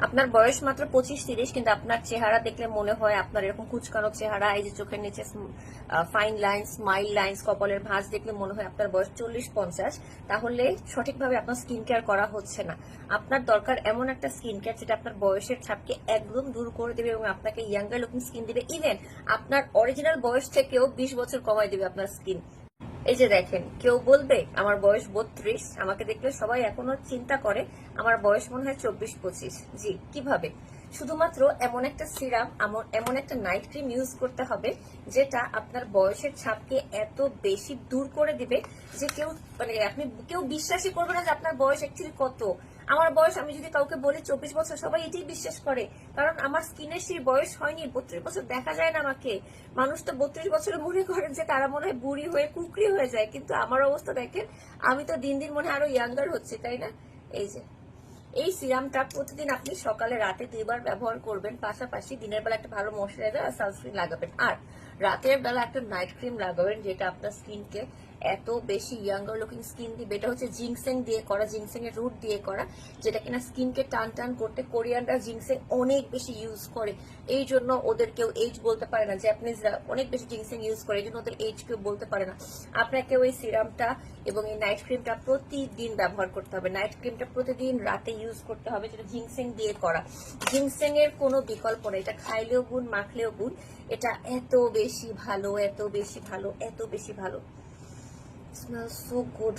আপনার বয়স মাত্র 25-30, কিন্তু আপনার চেহারা দেখলে মনে হয় আপনার এরকম কুচকানো চেহারা, এই যে চোখের নিচে ফাইন লাইন্স, স্মাইল লাইন্স, কপালের ভাঁজ দেখলে মনে হয় আপনার বয়স 40-50। তাহলে সঠিকভাবে আপনার স্কিন কেয়ার করা হচ্ছে না। আপনার দরকার এমন একটা স্কিন কেয়ার যেটা আপনার বয়সের ছাপকে একদম দূর করে দেবে এবং আপনাকে ইয়াঙ্গার লুকিং স্কিন দিবে। ইভেন আপনার অরিজিনাল বয়স থেকেও 20 বছর কমাই দেবে আপনার স্কিন। এই যে দেখেন, কেউ বলবে আমার বয়স 32, আমাকে দেখলে সবাই এখনো চিন্তা করে আমার বয়স মনে হয় 24-25। জি, কিভাবে? শুধুমাত্র এমন একটা সিরাম, এমন একটা নাইট ক্রিম ইউজ করতে হবে যেটা আপনার বয়সের ছাপকে এত বেশি দূর করে দিবে যে কেউ বিশ্বাসই করবে না যে আপনার বয়স অ্যাকচুয়ালি কত। আমার বয়স, আমি যদি কাউকে বলি 24 বছর, সবাই এটাই বিশ্বাস করে, কারণ আমার স্কিনের সেই বয়স হয়নি। 32 বছর দেখা যায় না আমাকে। মানুষ তো 32 বছরে মনে করেন যে তারা মনে হয় বুড়ি হয়ে কুকরি হয়ে যায়, কিন্তু আমার অবস্থা দেখেন, আমি তো দিন দিন মনে হয় আরো ইয়াঙ্গার হচ্ছে, তাই না? এই যে এই সিরামটা প্রতিদিন আপনি সকালে রাতে 2বার ব্যবহার করবেন। পাশাপাশি দিনের বেলা একটা ভালো ময়শ্চারাইজার আর সানস্ক্রিন লাগাবেন, আর রাতের বেলা একটা নাইট ক্রিম লাগাবেন যেটা আপনার স্কিনকে এত বেশি ইয়াঙ্গার লুকিং স্কিন দিবে। এটা হচ্ছে জিংসেং দিয়ে করা, জিংসেং এর রুট দিয়ে করা, যেটা কিনা স্কিনকে টান টান করতে কোরিয়ানরা জিংসেং অনেক বেশি ইউজ করে। এই জন্য ওদের কেউ এজ বলতে পারে না। জাপানিজরা অনেক বেশি জিংসেং ইউজ করে, এই জন্য ওদের এজ কেউ বলতে পারে না। আপনাকে ওই সিরামটা এবং এই নাইট ক্রিমটা প্রতিদিন ব্যবহার করতে হবে। নাইট ক্রিমটা প্রতিদিন রাতে ইউজ করতে হবে, যেটা জিংসেং দিয়ে করা। জিংসেং এর কোনো বিকল্প নেই। এটা খাইলেও গুণ, মাখলেও গুণ। এটা এত বেশি ভালো, এত বেশি ভালো, এত বেশি ভালো। Smells so good.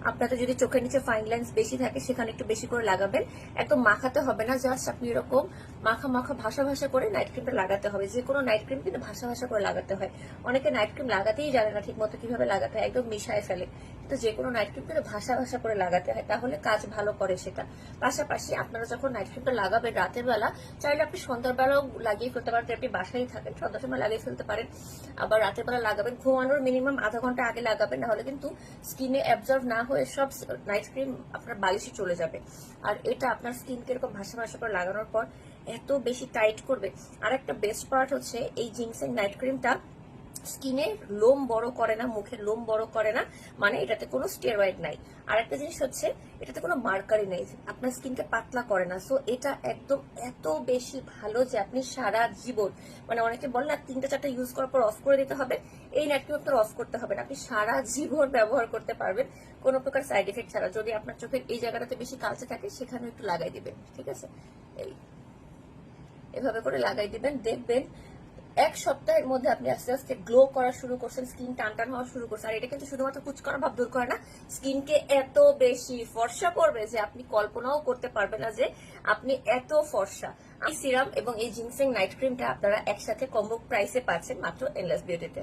আপনাদের যদি চোখের নিচে ফাইন লাইন্স বেশি থাকে সেখানে একটু বেশি করে লাগাবেন। একদম মাখাতে হবে না, জাস্ট আপনি এরকম মাখা মাখা ভাসা ভাসা করে নাইট ক্রিমটা লাগাতে হবে। যে কোনো নাইট ক্রিম কিন্তু ভাসা ভাসা করে লাগাতে হয়। অনেকে নাইট ক্রিম লাগাতেই জানে না ঠিক মতো কিভাবে লাগাতে হয়, একদম মিশায় ফেলে। কিন্তু যে কোনো নাইট ক্রিম কিন্তু ভাসা ভাসা করে লাগাতে হয়, তাহলে কাজ ভালো করে সেটা। পাশাপাশি আপনারা যখন নাইট ক্রিমটা লাগাবেন রাতের বেলা, চাইলে আপনি সন্ধ্যার বেলাও লাগিয়ে ফেলতে পারেন। আপনি বাসায় থাকেন, সন্ধ্যার সময় লাগিয়ে ফেলতে পারেন। আবার রাতের বেলা লাগাবেন, ঘুমানোর মিনিমাম আধা ঘন্টা আগে লাগাবেন, নাহলে কিন্তু স্কিনে অ্যাবজর্ব না হয়ে সব নাইট ক্রিম আপনার বালিশে চলে যাবে। আর এটা আপনার স্কিনকে এরকম ভাসা ভাসা করে লাগানোর পর এত বেশি টাইট করবে। আর একটা বেস্ট পার্ট হচ্ছে এই জিংসেং নাইট ক্রিমটা স্কিনে লোম বড় করে না, মুখের লোম বড় করে না, মানে এটাতে কোনো স্টেরয়েড নাই। আর একটা জিনিস হচ্ছে এটাতে কোনো মার্কারি নেই, আপনার স্কিনকে পাতলা করে না। সো এটা একদম এত বেশি ভালো যে আপনি সারা জীবন, মানে অনেকে বলে না 3টা-4টা ইউজ করার পর অফ করে দিতে হবে, এই নাইট ক্রিম আপনার অফ করতে হবে না। আপনি সারা জীবন ব্যবহার করতে পারবেন কোনো প্রকার সাইড এফেক্ট ছাড়া। যদি আপনার চোখের এই জায়গাটাতে বেশি কালচে থাকে সেখানে একটু লাগাই দিবেন, ঠিক আছে? এভাবে করে লাগাই দিবেন, দেখবেন 1 সপ্তাহের মধ্যে আপনি আস্তে আস্তে গ্লো করা শুরু করছেন, স্কিন টান টান হওয়া শুরু করছে। আর এটা কিন্তু শুধুমাত্র কুচকানো ভাব দূর করে না, স্কিনকে এত বেশি ফর্সা করবে যে আপনি কল্পনাও করতে পারবেন না যে আপনি এত ফর্সা। এই সিরাম এবং এই জিনসেং নাইট ক্রিমটা আপনারা একসাথে কম্বো প্রাইসে পাচ্ছেন মাত্র এনলেস বিউটিতে।